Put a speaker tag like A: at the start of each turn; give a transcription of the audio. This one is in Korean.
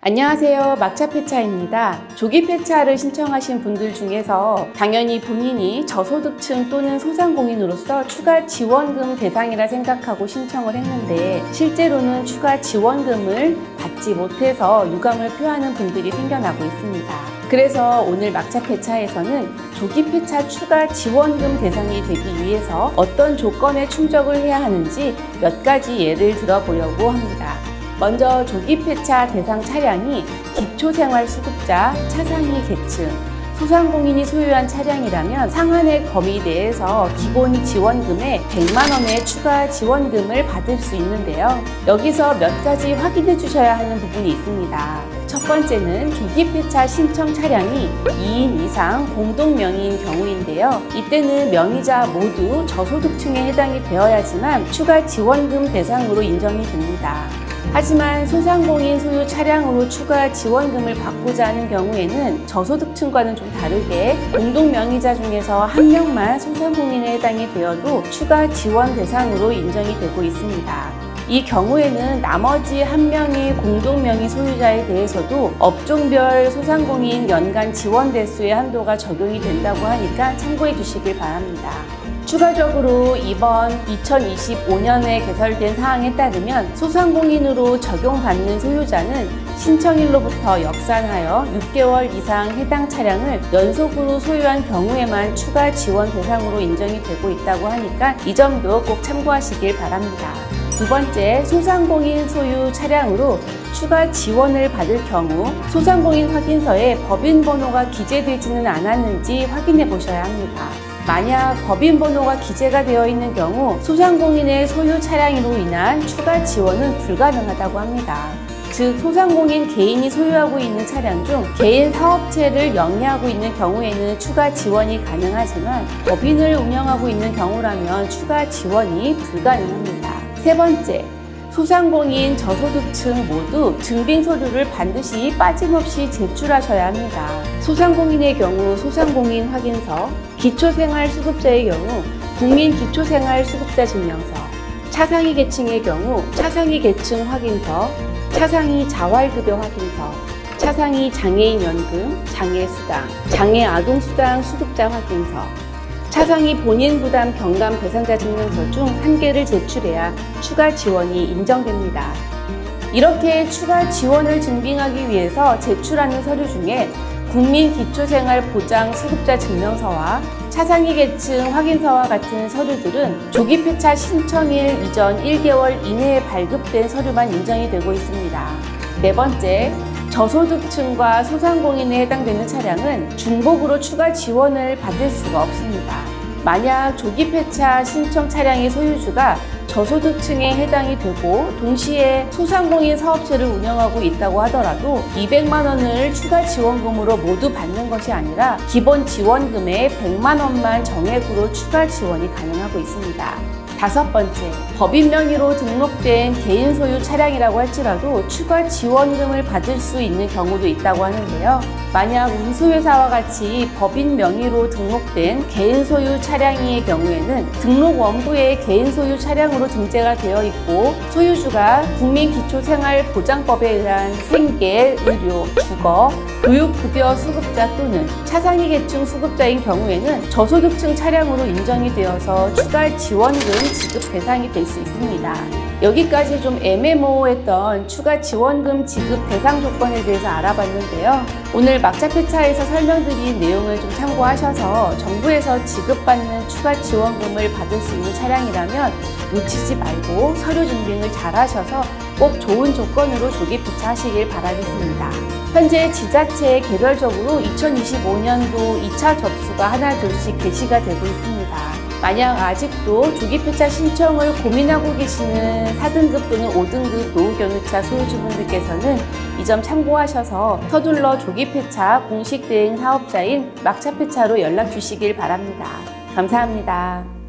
A: 안녕하세요. 막차폐차입니다. 조기폐차를 신청하신 분들 중에서 당연히 본인이 저소득층 또는 소상공인으로서 추가 지원금 대상이라 생각하고 신청을 했는데 실제로는 추가 지원금을 받지 못해서 유감을 표하는 분들이 생겨나고 있습니다. 그래서 오늘 막차폐차에서는 조기폐차 추가 지원금 대상이 되기 위해서 어떤 조건에 충족을 해야 하는지 몇 가지 예를 들어보려고 합니다. 먼저 조기폐차 대상 차량이 기초생활수급자, 차상위 계층, 소상공인이 소유한 차량이라면 상한액 범위 내에서 기본 지원금의 100만 원의 추가 지원금을 받을 수 있는데요. 여기서 몇 가지 확인해 주셔야 하는 부분이 있습니다. 첫 번째는 조기폐차 신청 차량이 2인 이상 공동 명의인 경우인데요. 이때는 명의자 모두 저소득층에 해당이 되어야지만 추가 지원금 대상으로 인정이 됩니다. 하지만 소상공인 소유 차량으로 추가 지원금을 받고자 하는 경우에는 저소득층과는 좀 다르게 공동 명의자 중에서 한 명만 소상공인에 해당이 되어도 추가 지원 대상으로 인정이 되고 있습니다. 이 경우에는 나머지 한 명의 공동 명의 소유자에 대해서도 업종별 소상공인 연간 지원 대수의 한도가 적용이 된다고 하니까 참고해 주시길 바랍니다. 추가적으로 이번 2025년에 개설된 사항에 따르면 소상공인으로 적용받는 소유자는 신청일로부터 역산하여 6개월 이상 해당 차량을 연속으로 소유한 경우에만 추가 지원 대상으로 인정이 되고 있다고 하니까 이 점도 꼭 참고하시길 바랍니다. 두 번째, 소상공인 소유 차량으로 추가 지원을 받을 경우 소상공인 확인서에 법인 번호가 기재되지는 않았는지 확인해 보셔야 합니다. 만약 법인 번호가 기재가 되어 있는 경우 소상공인의 소유 차량으로 인한 추가 지원은 불가능하다고 합니다. 즉, 소상공인 개인이 소유하고 있는 차량 중 개인 사업체를 영위하고 있는 경우에는 추가 지원이 가능하지만 법인을 운영하고 있는 경우라면 추가 지원이 불가능합니다. 세 번째, 소상공인 저소득층 모두 증빙 서류를 반드시 빠짐없이 제출하셔야 합니다. 소상공인의 경우 소상공인 확인서, 기초생활수급자의 경우 국민기초생활수급자 증명서, 차상위 계층의 경우 차상위 계층 확인서, 차상위 자활급여 확인서, 차상위 장애인연금, 장애수당, 장애아동수당 수급자 확인서, 차상위 본인부담 경감 대상자 증명서 중 한 개를 제출해야 추가 지원이 인정됩니다. 이렇게 추가 지원을 증빙하기 위해서 제출하는 서류 중에 국민기초생활보장 수급자 증명서와 차상위 계층 확인서와 같은 서류들은 조기폐차 신청일 이전 1개월 이내에 발급된 서류만 인정이 되고 있습니다. 네 번째, 저소득층과 소상공인에 해당되는 차량은 중복으로 추가 지원을 받을 수가 없습니다. 만약 조기폐차 신청 차량의 소유주가 저소득층에 해당이 되고 동시에 소상공인 사업체를 운영하고 있다고 하더라도 200만 원을 추가 지원금으로 모두 받는 것이 아니라 기본 지원금의 100만 원만 정액으로 추가 지원이 가능하고 있습니다. 다섯 번째, 법인 명의로 등록된 개인 소유 차량이라고 할지라도 추가 지원금을 받을 수 있는 경우도 있다고 하는데요. 만약 운수회사와 같이 법인 명의로 등록된 개인 소유 차량의 경우에는 등록 원부에 개인 소유 차량으로 등재가 되어 있고 소유주가 국민기초생활보장법에 의한 생계, 의료, 주거, 교육급여 수급자 또는 차상위 계층 수급자인 경우에는 저소득층 차량으로 인정이 되어서 추가 지원금 지급 대상이 될 수 있습니다. 여기까지 좀 애매모호했던 추가 지원금 지급 대상 조건에 대해서 알아봤는데요. 오늘 막차폐차에서 설명드린 내용을 좀 참고하셔서 정부에서 지급받는 추가 지원금을 받을 수 있는 차량이라면 놓치지 말고 서류 준비를 잘 하셔서 꼭 좋은 조건으로 조기폐차 하시길 바라겠습니다. 현재 지자체에 개별적으로 2025년도 2차 접수가 하나둘씩 개시가 되고 있습니다. 만약 아직도 조기폐차 신청을 고민하고 계시는 4등급 또는 5등급 노후견유차 소유주분들께서는 이 점 참고하셔서 서둘러 조기폐차 공식 대행 사업자인 막차폐차로 연락 주시길 바랍니다. 감사합니다.